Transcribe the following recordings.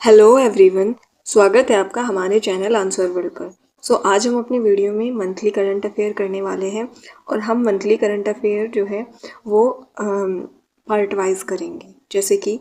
Hello everyone. स्वागत है आपका हमारे चैनल आंसर वर्ल्ड पर। आज हम अपनी वीडियो में मंथली करंट अफेयर करने वाले हैं और हम मंथली करंट अफेयर जो है वो पार्ट वाइज करेंगे। जैसे कि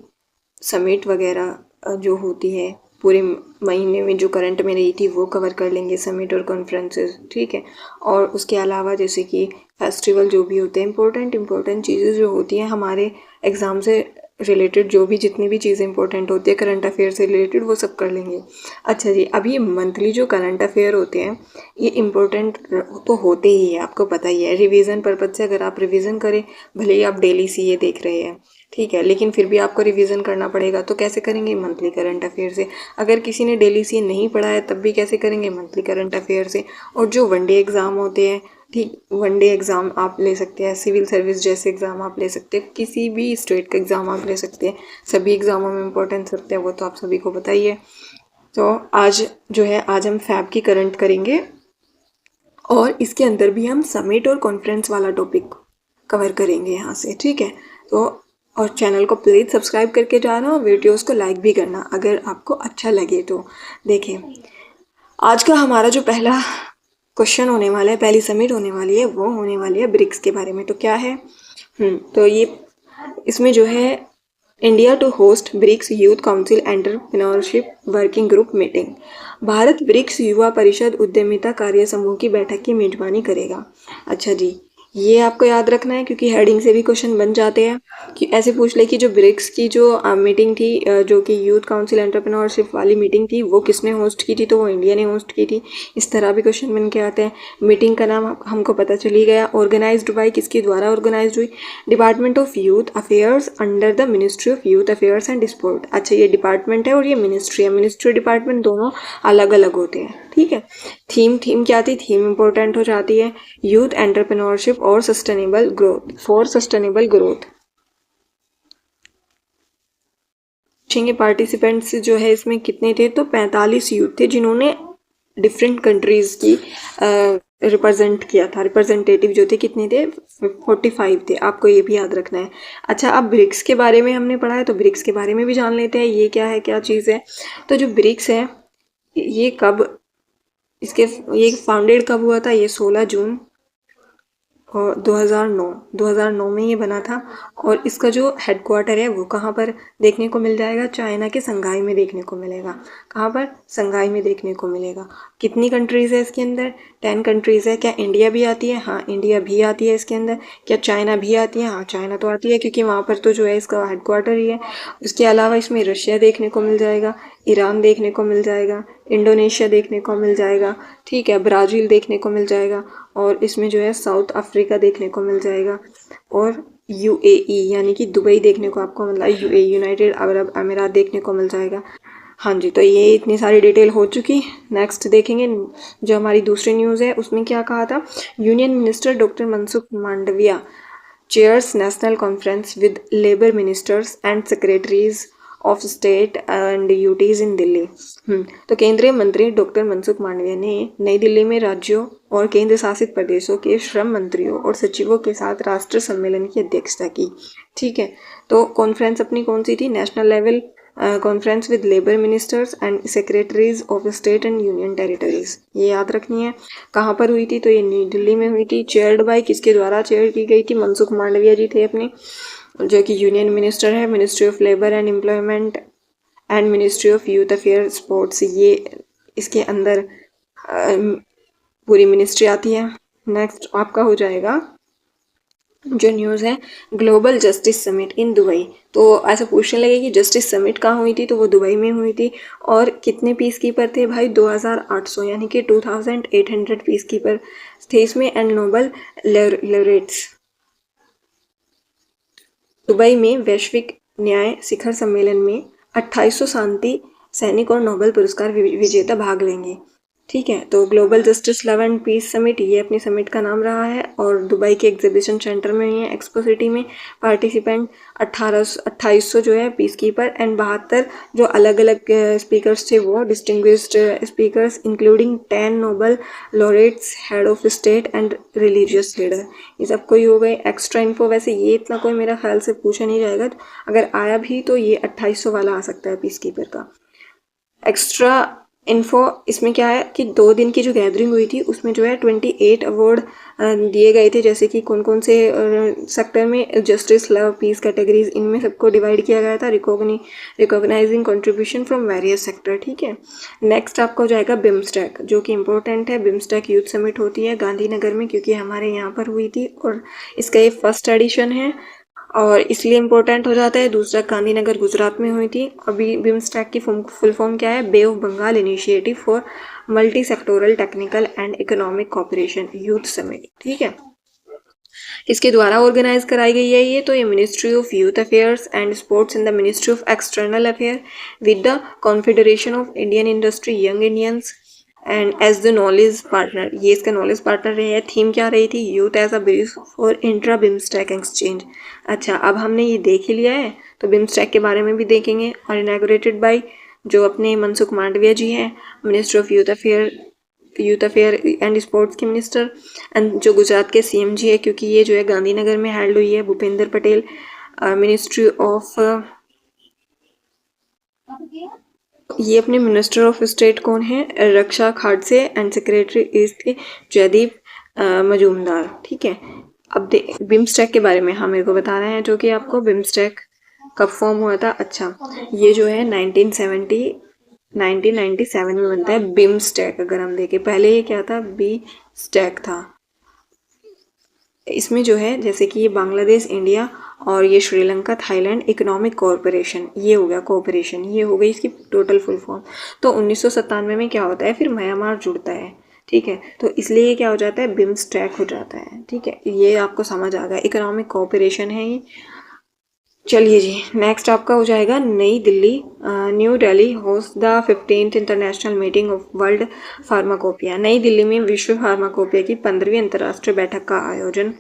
समिट वगैरह जो होती है पूरे महीने में जो करंट में रही थी वो कवर कर लेंगे, समिट और कॉन्फ्रेंसेस, ठीक है। और उसके अलावा जैसे कि फेस्टिवल जो भी होते हैं, इम्पोर्टेंट चीज़ें जो होती हैं हमारे एग्ज़ाम से रिलेटेड, जो भी जितनी भी चीज़ें इंपॉर्टेंट होती है करंट अफेयर से रिलेटेड, वो सब कर लेंगे। अच्छा जी, अब ये मंथली जो करंट अफेयर होते हैं ये इम्पोर्टेंट तो होते ही है, आपको पता ही है। रिवीजन पर्पज से अगर आप रिवीजन करें, भले ही आप डेली सीए देख रहे हैं, ठीक है, लेकिन फिर भी आपको रिवीजन करना पड़ेगा। तो कैसे करेंगे? मंथली करंट अफेयर से। अगर किसी ने डेली सीए नहीं पढ़ा है तब भी कैसे करेंगे? मंथली करंट अफेयर से। और जो वनडे एग्ज़ाम होते हैं, ठीक, वनडे एग्ज़ाम आप ले सकते हैं, सिविल सर्विस जैसे एग्ज़ाम आप ले सकते हैं, किसी भी स्टेट का एग्ज़ाम आप ले सकते हैं। सभी एग्ज़ामों में इंपॉर्टेंस रखते हैं, वो तो आप सभी को बताइए। तो आज हम फैब की करंट करेंगे और इसके अंदर भी हम समिट और कॉन्फ्रेंस वाला टॉपिक कवर करेंगे यहाँ से, ठीक है। तो और चैनल को प्लीज़ सब्सक्राइब करके जाना और वीडियोस को लाइक भी करना अगर आपको अच्छा लगे तो। देखिए, आज का हमारा जो पहला क्वेश्चन होने वाला है, पहली समिट होने वाली है, वो होने वाली है ब्रिक्स के बारे में। तो क्या है? तो ये इसमें जो है India to host BRICS youth council entrepreneurship working group meeting. Bharat BRICS युवा परिषद उद्यमिता कार्य समूह की बैठक की मेजबानी करेगा। अच्छा जी, ये आपको याद रखना है क्योंकि हेडिंग से भी क्वेश्चन बन जाते हैं कि ऐसे पूछ ले कि जो ब्रिक्स की जो मीटिंग थी, जो कि यूथ काउंसिल एंटरप्रेन्योरशिप वाली मीटिंग थी, वो किसने होस्ट की थी? तो वो इंडिया ने होस्ट की थी। इस तरह भी क्वेश्चन बन के आते हैं। मीटिंग का नाम हमको पता चल ही गया। ऑर्गेनाइज्ड बाय, किसके द्वारा ऑर्गेनाइज हुई? Department of youth affairs under the ministry of youth affairs and sport. अच्छा, ये डिपार्टमेंट है और ये मिनिस्ट्री है। मिनिस्ट्री डिपार्टमेंट दोनों अलग अलग होते हैं, ठीक है। थीम क्या थी? थीम इंपॉर्टेंट हो जाती है, यूथ एंटरप्रेन्योरशिप और sustainable growth, for sustainable growth. पूछेंगे पार्टिसिपेंट्स जो है इसमें कितने थे? तो 45 यूथ थे जिन्होंने डिफरेंट कंट्रीज की रिप्रेजेंट किया था। रिप्रेजेंटेटिव जो थे कितने थे? 45 थे। आपको ये भी याद रखना है। अच्छा, अब ब्रिक्स के बारे में हमने पढ़ा है तो ब्रिक्स के बारे में भी जान लेते हैं, ये क्या है, क्या चीज़ है। तो जो ब्रिक्स है ये कब, इसके ये फाउंडेड कब हुआ था? ये 16 जून और 2009 में ये बना था। और इसका जो हेडक्वार्टर है वो कहाँ पर देखने को मिल जाएगा? चाइना के संघाई में देखने को मिलेगा। कहाँ पर? संघाई में देखने को मिलेगा। कितनी कंट्रीज़ है इसके अंदर? 10 कंट्रीज़ है। क्या इंडिया भी आती है? हाँ, इंडिया भी आती है इसके अंदर। क्या चाइना भी आती है? हाँ, चाइना तो आती है क्योंकि वहाँ पर तो जो है इसका हेडक्वार्टर ही है। उसके अलावा इसमें रशिया देखने को मिल जाएगा, ईरान देखने को मिल जाएगा, इंडोनेशिया देखने को मिल जाएगा, ठीक है, ब्राज़ील देखने को मिल जाएगा, और इसमें जो है साउथ अफ्रीका देखने को मिल जाएगा, और यूएई यानी कि दुबई देखने को आपको मिल रहा है, यूएई यूनाइटेड अरब अमीरात देखने को मिल जाएगा। हाँ जी, तो ये इतनी सारी डिटेल हो चुकी। नेक्स्ट देखेंगे जो हमारी दूसरी न्यूज़ है, उसमें क्या कहा था? Union minister doctor Mansukh Mandaviya chairs national conference with labor ministers and secretaries of state and UTs in Delhi. तो केंद्रीय मंत्री डॉक्टर मनसुख मांडविया ने नई दिल्ली में राज्यों और केंद्र शासित प्रदेशों के श्रम मंत्रियों और सचिवों के साथ राष्ट्रीय सम्मेलन की अध्यक्षता की, ठीक है। तो कॉन्फ्रेंस अपनी कौन सी थी? National level conference with labour ministers and secretaries of state and union territories, ये याद रखनी है। कहाँ पर हुई थी? तो ये नई दिल्ली में हुई थी। चेयर्ड बाय, किसके द्वारा चेयर की गई थी? मनसुख मांडविया जी थे अपने, जो कि यूनियन मिनिस्टर है, ministry of labour and employment and ministry of youth affair sports, ये इसके अंदर पूरी मिनिस्ट्री आती है। नेक्स्ट आपका हो जाएगा जो न्यूज़ है, global justice summit in Dubai. तो ऐसा पूछने लगे कि जस्टिस समिट कहाँ हुई थी? तो वो दुबई में हुई थी। और कितने पीस कीपर थे भाई? 2800 यानी कि 2800 पीस कीपर थे इसमें, एंड नोबल लॉरेट्स। दुबई में वैश्विक न्याय शिखर सम्मेलन में 2800 शांति सैनिक और नोबेल पुरस्कार विजेता भाग लेंगे, ठीक है। तो global justice love and peace summit, ये अपनी समिट का नाम रहा है, और दुबई के एग्जीबिशन सेंटर में ही है, एक्सपो सिटी में। पार्टिसिपेंट 2800 जो है पीस कीपर, एंड 72 जो अलग अलग स्पीकर्स थे, वो distinguished speakers including 10 Nobel laureates, head of state and religious leader. ये सब कोई हो गए एक्स्ट्रा इन्फो। वैसे ये इतना कोई मेरा ख्याल से पूछा नहीं जाएगा, अगर आया भी तो ये 2800 वाला आ सकता है पीस कीपर का। एक्स्ट्रा इन्फो इसमें क्या है कि 2 दिन की जो गैदरिंग हुई थी उसमें जो है 28 अवार्ड दिए गए थे, जैसे कि कौन कौन से सेक्टर में, जस्टिस, लव, पीस कैटेगरीज, इनमें सबको डिवाइड किया गया था, recognising contribution from various sector. ठीक है, नेक्स्ट आपका हो जाएगा बिम्स्टेक, जो कि इम्पोर्टेंट है। बिम्स्टेक यूथ समिट होती है गांधीनगर में, क्योंकि हमारे यहाँ पर हुई थी और इसका ये फर्स्ट एडिशन है और इसलिए इम्पोर्टेंट हो जाता है। दूसरा गांधीनगर गुजरात में हुई थी। अभी बिम्स्टेक की फुल फॉर्म क्या है? Bay of Bengal initiative for multi sectoral technical and economic cooperation youth summit. ठीक है, इसके द्वारा ऑर्गेनाइज कराई गई है ये। तो ये ministry of youth affairs and sports and the ministry of external affair with the confederation of Indian industry young Indians and as the knowledge partner, ये इसका नॉलेज पार्टनर रही है। थीम क्या रही थी? Youth as a bridge for intra BIMSTEC exchange. अच्छा, अब हमने ये देख ही लिया है तो बिम्स्टेक के बारे में भी देखेंगे। और इनॉग्रेटेड बाय जो अपने मनसुख मांडविया जी हैं, minister of youth affair and sports के मिनिस्टर, एंड जो गुजरात के सीएम जी है, क्योंकि ये जो है गांधीनगर में हेल्ड हुई है, भूपेंद्र पटेल। मिनिस्ट्री ऑफ, ये अपने मिनिस्टर ऑफ स्टेट कौन है? रक्षा खाड़से, एंड सेक्रेटरी इज थे जयदीप मजूमदार। ठीक है, अब बिम्स्टेक के बारे में हम मेरे को बता रहे हैं, जो कि आपको बिम्स्टेक कब फॉर्म हुआ था। अच्छा, ये जो है 1997 में बनता है बिम्स्टेक। अगर हम देखें, पहले ये क्या था? बी स्टेक था। इसमें जो है जैसे कि ये बांग्लादेश, इंडिया और ये श्रीलंका, थाईलैंड इकोनॉमिक कोऑपरेशन, ये हो गया कोऑपरेशन, ये हो गई इसकी टोटल फुल फॉर्म। तो 1997 में क्या होता है? फिर म्यांमार जुड़ता है। ठीक है, तो इसलिए ये क्या हो जाता है? बिम्स्टेक हो जाता है। ठीक है, ये आपको समझ आ गया, इकोनॉमिक कोऑपरेशन है ये। चलिए जी, नेक्स्ट आपका हो जाएगा नई Delhi. New Delhi host the 15th international meeting of world pharmacopoeia. नई दिल्ली में विश्व फार्माकोपिया की 15वीं अंतर्राष्ट्रीय बैठक का आयोजन।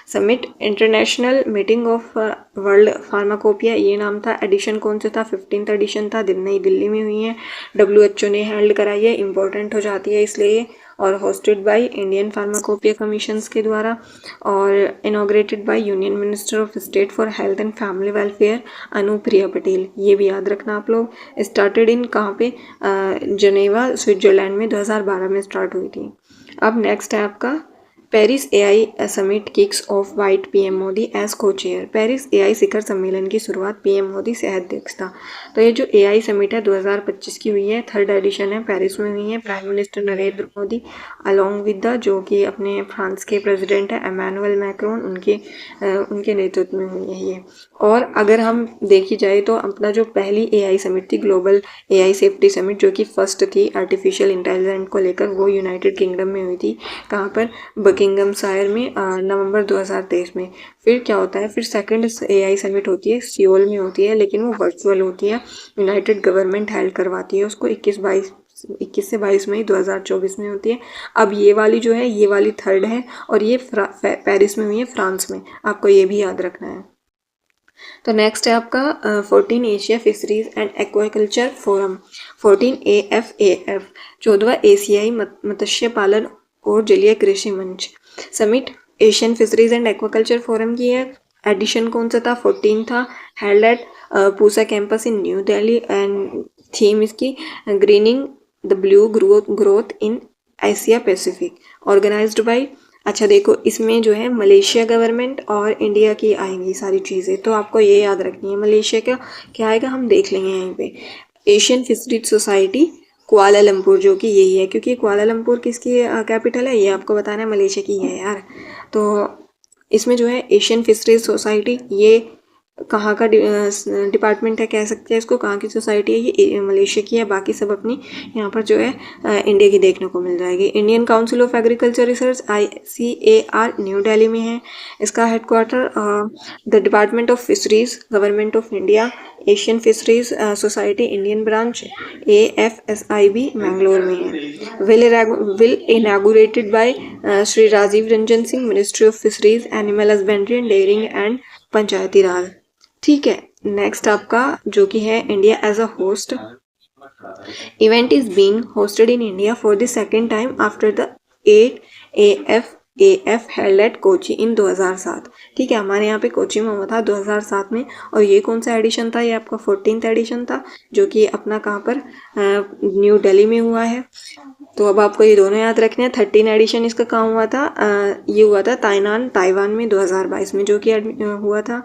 Summit international meeting of world pharmacopoeia, ये नाम था। एडिशन कौन सा था? 15th एडिशन था, नई दिल्ली में हुई है। WHO ने हेल्ड कराई है, इंपॉर्टेंट हो जाती है इसलिए। और hosted by Indian pharmacopoeia commissions के द्वारा, और inaugurated by union minister of state for health and family welfare Anupriya Patel. ये भी याद रखना आप लोग। स्टार्टेड इन कहाँ पे? जनेवा, स्विट्जरलैंड में 2012 में स्टार्ट हुई थी। अब नेक्स्ट है आपका Paris AI summit kicks off with PM Modi as co-chair. Paris AI शिखर सम्मेलन की शुरुआत PM मोदी से अध्यक्षता। तो ये जो AI समिट है 2025 की हुई है, 3rd एडिशन है, पेरिस में हुई है। Prime minister Narendra Modi along with the, जो कि अपने फ्रांस के प्रेसिडेंट है एमानुएल मैक्रोन, उनके नेतृत्व में हुई है ये। और अगर हम देखी जाए तो अपना जो पहली AI समिट थी, ग्लोबल AI सेफ्टी समिट, जो कि फर्स्ट थी आर्टिफिशियल इंटेलिजेंस को लेकर, वो यूनाइटेड किंगडम में हुई थी। कहाँ पर? बकिंगमशायर में, नवंबर 2023 में। फिर क्या होता है? फिर सेकंड AI समिट होती है, सियोल में होती है, लेकिन वो वर्चुअल होती है। यूनाइटेड गवर्नमेंट हेल्ड करवाती है उसको। 21 से 22 मई 2024 में होती है। अब ये वाली जो है, ये वाली 3rd है, और ये पेरिस में हुई है, फ्रांस में। आपको ये भी याद रखना है। तो नेक्स्ट है आपका 14 Asia fisheries and aquaculture forum, 14 AFAF, 14वां एशियाई मत्स्य पालन और जलीय कृषि मंच summit Asian fisheries and aquaculture forum की है। एडिशन कौन सा था? 14 था। Held at Pusa campus in new Delhi, and theme इसकी greening the blue growth in Asia Pacific, organized by. अच्छा देखो, इसमें जो है मलेशिया गवर्नमेंट और इंडिया की आएंगी सारी चीज़ें, तो आपको ये याद रखनी है। मलेशिया का क्या आएगा हम देख लेंगे यहीं पे। एशियन फिशरीज सोसाइटी कुआलालंपुर, जो कि यही है, क्योंकि कुआलालंपुर किसकी कैपिटल है, ये आपको बताना है, मलेशिया की है यार। तो इसमें जो है एशियन फिशरीज सोसाइटी, ये कहाँ का डिपार्टमेंट है कह सकते हैं इसको, कहाँ की सोसाइटी है, ये मलेशिया की है। बाकी सब अपनी यहाँ पर जो है इंडिया की देखने को मिल जाएगी। Indian Council of Agriculture Research ICAR New Delhi में है इसका headquarter. The department of fisheries government of India, Asian fisheries society Indian branch AFSIB Mangalore में है। Will inaugurated by Shri Rajiv Ranjan Singh, ministry of fisheries, animal husbandry and dairying and Panchayati Raj. ठीक है, next आपका जो कि है India as a host. Event is being hosted in India for the second time after the 8 AFAF held at Kochi in 2007। ठीक है, हमारे यहाँ पे कोची में हुआ था 2007 में, और ये कौन सा एडिशन था, ये आपका 14th एडिशन था, जो कि अपना कहाँ पर न्यू दिल्ली में हुआ है। तो अब आपको ये दोनों याद रखने हैं। 13 एडिशन इसका कहाँ हुआ था, ये हुआ था ताइवान में 2022 में, जो कि हुआ था।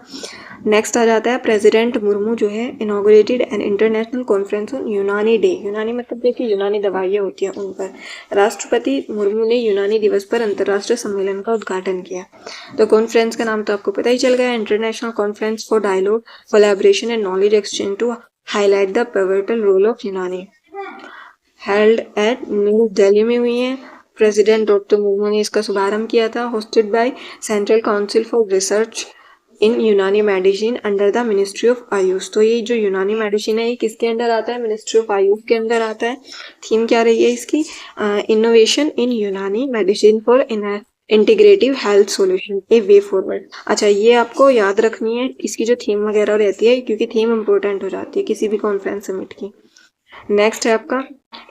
नेक्स्ट आ जाता है प्रेसिडेंट मुर्मू जो है inaugurated an international conference on यूनानी डे। यूनानी मतलब देखिए यूनानी दवाइयाँ होती हैं उन पर। राष्ट्रपति मुर्मू ने यूनानी दिवस पर अंतर्राष्ट्रीय सम्मेलन का उद्घाटन किया। तो कॉन्फ्रेंस का नाम तो आपको पता ही चल गया, international conference for dialogue, collaboration and knowledge exchange to highlight the pivotal role of Unani, held at New Delhi में हुई है। प्रेसिडेंट डॉक्टर मुर्मू ने इसका शुभारंभ किया था। Hosted by Central Council for Research in Unani medicine under the ministry of AYUSH. तो ये जो यूनानी मेडिसिन है ये किसके अंडर आता है, मिनिस्ट्री ऑफ आयुष के अंदर आता है। थीम क्या रही है इसकी, innovation in Unani medicine for integrative health solution A way forward. अच्छा, ये आपको याद रखनी है इसकी जो थीम वगैरह रहती है, क्योंकि थीम इंपॉर्टेंट हो जाती है किसी भी कॉन्फ्रेंस समिट की। नेक्स्ट है आपका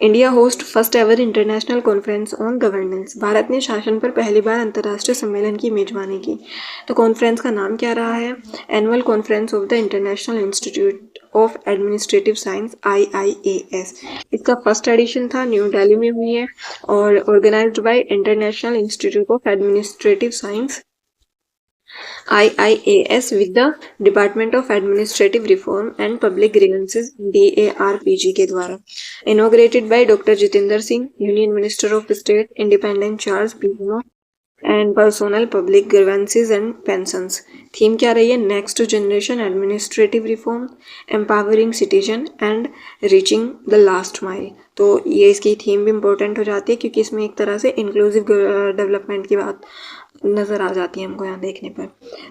India host first ever international conference on governance. Bharat ने शासन पर पहली बार अंतर्राष्ट्रीय सम्मेलन की मेजबानी की। तो कॉन्फ्रेंस का नाम क्या रहा है, annual conference of the international institute of administrative science IIAS। इसका फर्स्ट एडिशन था, न्यू दिल्ली में हुई है और organised by international institute of administrative science IIAS with the department of administrative reform and public grievances DARPG के द्वारा। Inaugurated by doctor Jitendra Singh, union minister of state, independent charge PMO and personal public grievances and pensions. Theme क्या रही है, next generation administrative reform, empowering citizen and reaching the last mile. तो ये इसकी theme भी important हो जाती है, क्योंकि इसमें एक तरह से इंक्लूसिव डेवलपमेंट की बात नज़र आ जाती है हमको यहाँ देखने पर।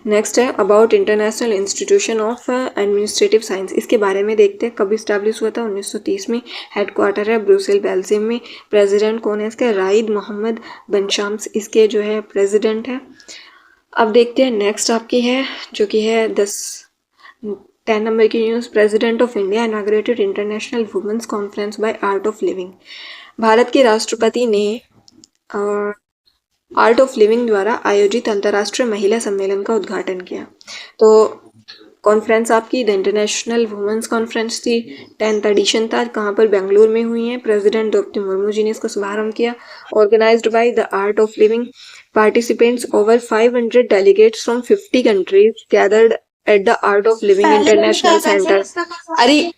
नेक्स्ट है about international institution of administrative science. इसके बारे में देखते हैं, कब इस्टेब्लिश हुआ था, 1930 में। हेडक्वार्टर है ब्रुसेल बेल्जियम में। प्रेसिडेंट कौन है इसका, राइद मोहम्मद बिन शम्स इसके जो है प्रेसिडेंट है। अब देखते हैं नेक्स्ट आपकी है, जो कि है 10 नंबर की news. President of India inaugurated international women's conference by art of living. Bharat के राष्ट्रपति ने आर्ट ऑफ लिविंग द्वारा आयोजित अंतर्राष्ट्रीय महिला सम्मेलन का उद्घाटन किया। तो कॉन्फ्रेंस आपकी द इंटरनेशनल वुमेन्स कॉन्फ्रेंस थी, 10th एडिशन था, कहाँ पर बेंगलुरु में हुई है। प्रेसिडेंट द्रौपदी मुर्मू जी ने इसका शुभारंभ किया। Organised by the art of living, participants over 500 delegates from 50 countries gathered at the art of living international centre. अरे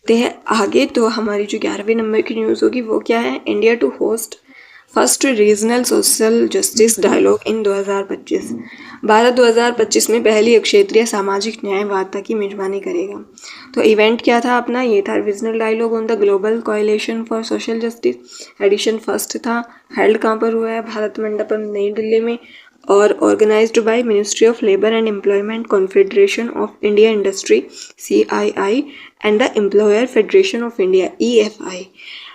ते हैं आगे। तो हमारी जो 11वें नंबर की न्यूज़ होगी वो क्या है, India to host first regional social justice dialogue in 2025। Bharat 2025 में पहली क्षेत्रीय सामाजिक न्याय वार्ता की मेजबानी करेगा। तो इवेंट क्या था अपना, ये था regional dialogue on the global coalition for social justice. Edition first था, हेल्ड कहाँ पर हुआ है, भारत मंडपम नई दिल्ली में, और organised by ministry of labour and employment, confederation of India industry CII and the employer federation of India EFI।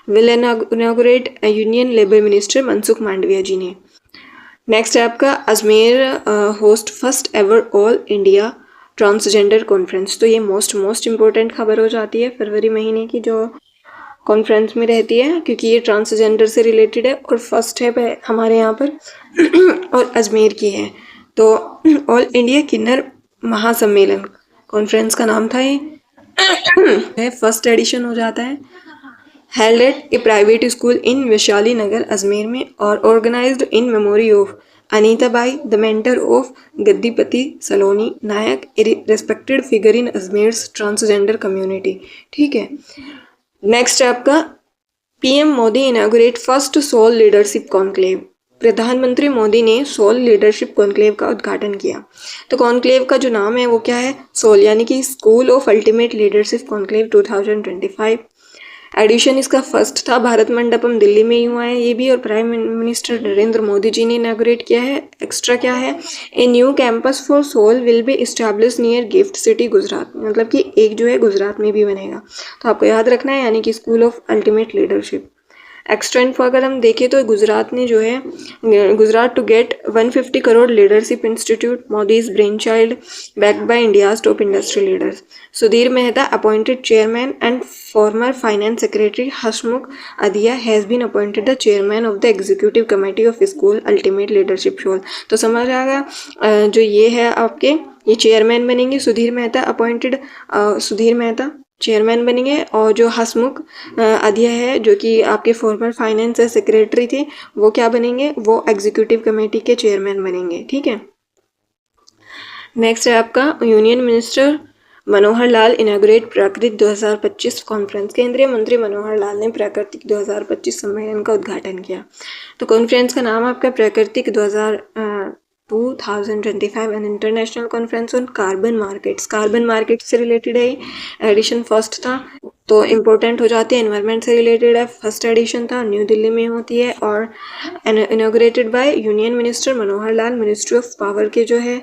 Will inaugurate union labour minister Mansukh Mandaviya ji ने। Next है आपका Ajmer host first ever all India transgender conference. तो ये most important खबर हो जाती है फरवरी महीने की, जो कॉन्फ्रेंस में रहती है, क्योंकि ये ट्रांसजेंडर से रिलेटेड है और फर्स्ट है हमारे यहाँ पर और अजमेर की है। तो ऑल इंडिया किन्नर महासम्मेलन कॉन्फ्रेंस का नाम था ये, फर्स्ट एडिशन हो जाता है। Held at a private school in Vaishali Nagar Ajmer में, और organised in memory of Anita Bai, the mentor of गद्दीपति Saloni Nayak, respected figure in Ajmer's transgender community. ठीक है, नेक्स्ट है आपका PM Modi inaugurate first soul leadership conclave. प्रधानमंत्री मोदी ने सोल लीडरशिप कॉन्क्लेव का उद्घाटन किया। तो कॉन्क्लेव का जो नाम है वो क्या है, सोल, यानी कि school of ultimate leadership conclave 2025। Edition इसका फर्स्ट था, भारत मंडपम दिल्ली में ही हुआ है ये भी, और प्राइम मिनिस्टर नरेंद्र मोदी जी ने इनॉग्रेट किया है। एक्स्ट्रा क्या है, a new campus for SOUL will be establish near GIFT city Gujarat, मतलब कि एक जो है गुजरात में भी बनेगा। तो आपको याद रखना है, यानी कि school of ultimate leadership. Extra info अगर हम देखें तो गुजरात ने जो है Gujarat to get 150 crore leadership institute Modi's brain child backed by India's top industry leaders. Sudhir Mehta appointed chairman and former finance secretary Hasmukh Adhia has been appointed the chairman of the executive committee of school ultimate leadership soul. तो समझ आ गया जो ये है आपके ये chairman बनेंगे Sudhir Mehta appointed Sudhir Mehta chairman बनेंगे और जो हसमुख अदिया है जो कि आपके फॉर्मर फाइनेंस सेक्रेटरी थे वो क्या बनेंगे वो एग्जीक्यूटिव कमेटी के चेयरमैन बनेंगे। ठीक है। नेक्स्ट है आपका यूनियन मिनिस्टर मनोहर लाल इनॉग्रेट प्राकृतिक 2025 कॉन्फ्रेंस। केंद्रीय मंत्री मनोहर लाल ने प्राकृतिक 2025 सम्मेलन का उद्घाटन किया। तो कॉन्फ्रेंस का नाम आपका प्राकृतिक 2025 an international conference on carbon markets. Carbon market से रिलेटेड है, एडिशन फर्स्ट था तो इम्पोर्टेंट हो जाती है, एनवायरनमेंट से रिलेटेड है, फर्स्ट एडिशन था, न्यू दिल्ली में होती है और inaugurated by union minister Manohar Lal, ministry of power के जो है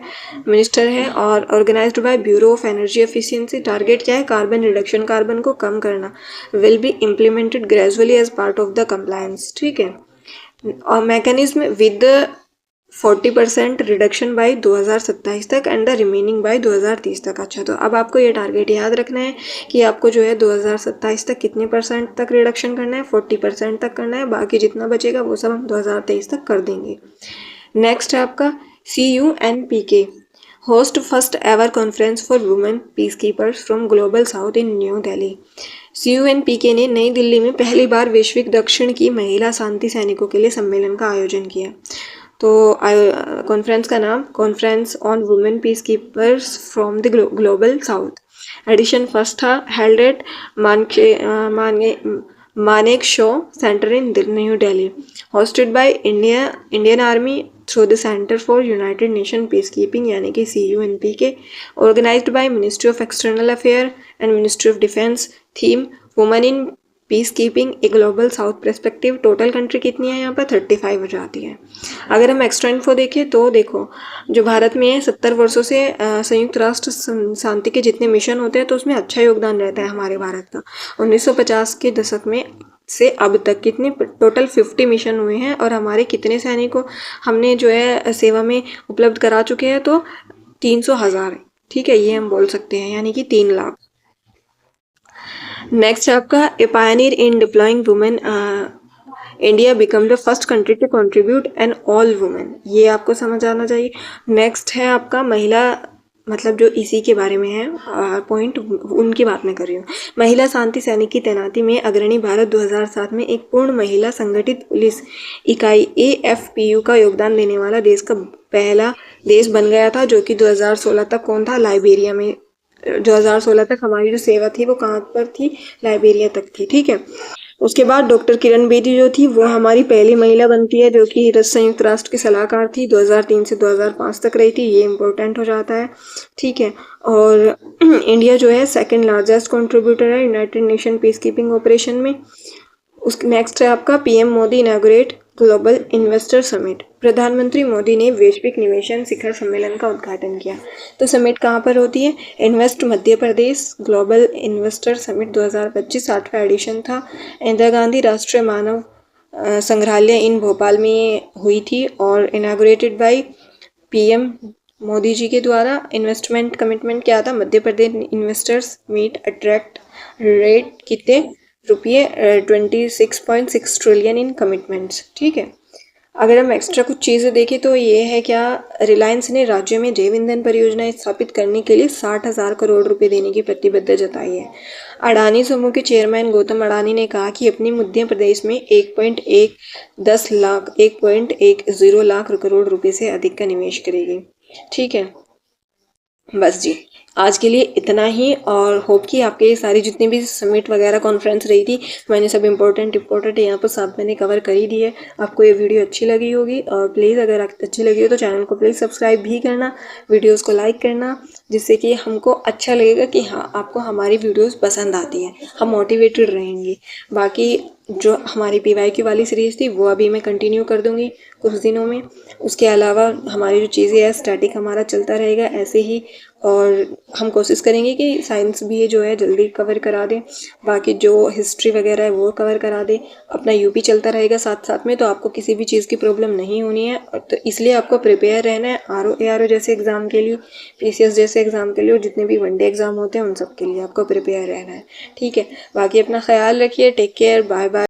मिनिस्टर है और organised by bureau of energy efficiency. Target क्या है कार्बन रिडक्शन, कार्बन को कम करना, will be implemented gradually as part of the compliance. ठीक है। और मैकेनिज्म विद 40% रिडक्शन बाय 2027 तक एंड द रिमेनिंग बाय 2030 तक। अच्छा तो अब आपको ये टारगेट याद रखना है कि आपको जो है 2027 तक कितने % तक रिडक्शन करना है, 40% तक करना है, बाकी जितना बचेगा वो सब हम 2023 तक कर देंगे। नेक्स्ट है आपका CUNPK host first ever conference for women peacekeepers from global south in new Delhi. CUNPK ने नई दिल्ली में पहली बार वैश्विक दक्षिण की महिला शांति सैनिकों के लिए सम्मेलन का आयोजन किया। तो कॉन्फ्रेंस का नाम conference on women peacekeepers from the global south. Edition first था, held at Manekshaw centre in new Delhi, hosted by Indian army through the centre for united nation peacekeeping यानी कि CUNPK, organised by ministry of external affair and ministry of defence. Theme women in peacekeeping a global south perspective. Total country कितनी है यहाँ पर 35 हो जाती है। अगर हम एक्स्ट्रा इन्फो देखें तो देखो जो भारत में 70 वर्षों से संयुक्त राष्ट्र शांति के जितने मिशन होते हैं तो उसमें अच्छा योगदान रहता है हमारे भारत का। 1950 के दशक में से अब तक कितने टोटल 50 मिशन हुए हैं और हमारे कितने सैनिकों हमने जो है सेवा में उपलब्ध करा चुके हैं तो 300,000। ठीक है, ये हम बोल सकते हैं यानी कि 3 लाख। नेक्स्ट आपका a pioneer in deploying women India become the first country to contribute and all women, ये आपको समझ आना चाहिए। नेक्स्ट है आपका महिला मतलब जो इसी के बारे में है पॉइंट उनकी बात मैं कर रही हूँ। महिला शांति सैनिक की तैनाती में अग्रणी भारत 2007 में एक पूर्ण महिला संगठित पुलिस इकाई AFPU का योगदान देने वाला देश का पहला देश बन गया था जो कि 2016 तक कौन था, लाइबेरिया में। 2016 तक हमारी जो सेवा थी वो कहाँ पर थी, लाइबेरिया तक थी। ठीक है। उसके बाद डॉक्टर किरण बेदी जो थी वो हमारी पहली महिला बनती है जो कि संयुक्त राष्ट्र की सलाहकार थी, 2003 से 2005 तक रही थी, ये इम्पोर्टेंट हो जाता है। ठीक है। और इंडिया जो है सेकंड लार्जेस्ट कंट्रीब्यूटर है United nation peace keeping operation में। उस नेक्स्ट है आपका PM Modi inaugurate global investor summit. प्रधानमंत्री मोदी ने वैश्विक निवेशन शिखर सम्मेलन का उद्घाटन किया। तो समिट कहाँ पर होती है, invest Madhya Pradesh. Global investor summit 2025 60वां addition था। इंदिरा गांधी राष्ट्रीय मानव संग्रहालय इन भोपाल में हुई थी और inaugurated bye PM Modi ji के द्वारा। इन्वेस्टमेंट कमिटमेंट क्या था, Madhya Pradesh investors meet attract rate कितने रुपये 26.6 ट्रिलियन इन कमिटमेंट्स। ठीक है। अगर हम एक्स्ट्रा कुछ चीज़ें देखें तो ये है क्या, रिलायंस ने राज्य में जैव ईंधन परियोजनाएं स्थापित करने के लिए 60,000 करोड़ रुपए देने की प्रतिबद्धता जताई है। अडानी समूह के चेयरमैन गौतम अडानी ने कहा कि अपनी मध्य प्रदेश में 1.10 लाख करोड़ रुपए से अधिक का निवेश करेगी। ठीक है, बस जी आज के लिए इतना ही और होप कि आपके ये सारी जितनी भी समिट वगैरह कॉन्फ्रेंस रही थी मैंने सब इम्पोर्टेंट यहाँ पर सब मैंने कवर कर ही दी है। आपको ये वीडियो अच्छी लगी होगी और प्लीज़ अगर अच्छी लगी हो तो चैनल को प्लीज़ सब्सक्राइब भी करना, वीडियोस को लाइक करना, जिससे कि हमको अच्छा लगेगा कि हाँ आपको हमारी वीडियोस पसंद आती हैं, हम मोटिवेटेड रहेंगे। बाकी जो हमारी PYQ वाली सीरीज़ थी वो अभी मैं कंटिन्यू कर दूँगी कुछ दिनों में। उसके अलावा हमारी जो चीज़ें हैं स्टैटिक हमारा चलता रहेगा ऐसे ही और हम कोशिश करेंगे कि साइंस भी जो है जल्दी कवर करा दें, बाकी जो हिस्ट्री वगैरह है वो कवर करा दें। अपना यूपी चलता रहेगा साथ साथ में, तो आपको किसी भी चीज़ की प्रॉब्लम नहीं होनी है। और तो इसलिए आपको प्रिपेयर रहना है आरओ एआरओ जैसे एग्ज़ाम के लिए, पीसीएस जैसे एग्ज़ाम के लिए, और जितने भी वनडे एग्ज़ाम होते हैं उन सब के लिए आपको प्रिपेयर रहना है। ठीक है, बाकी अपना ख्याल रखिए। Take care, bye bye.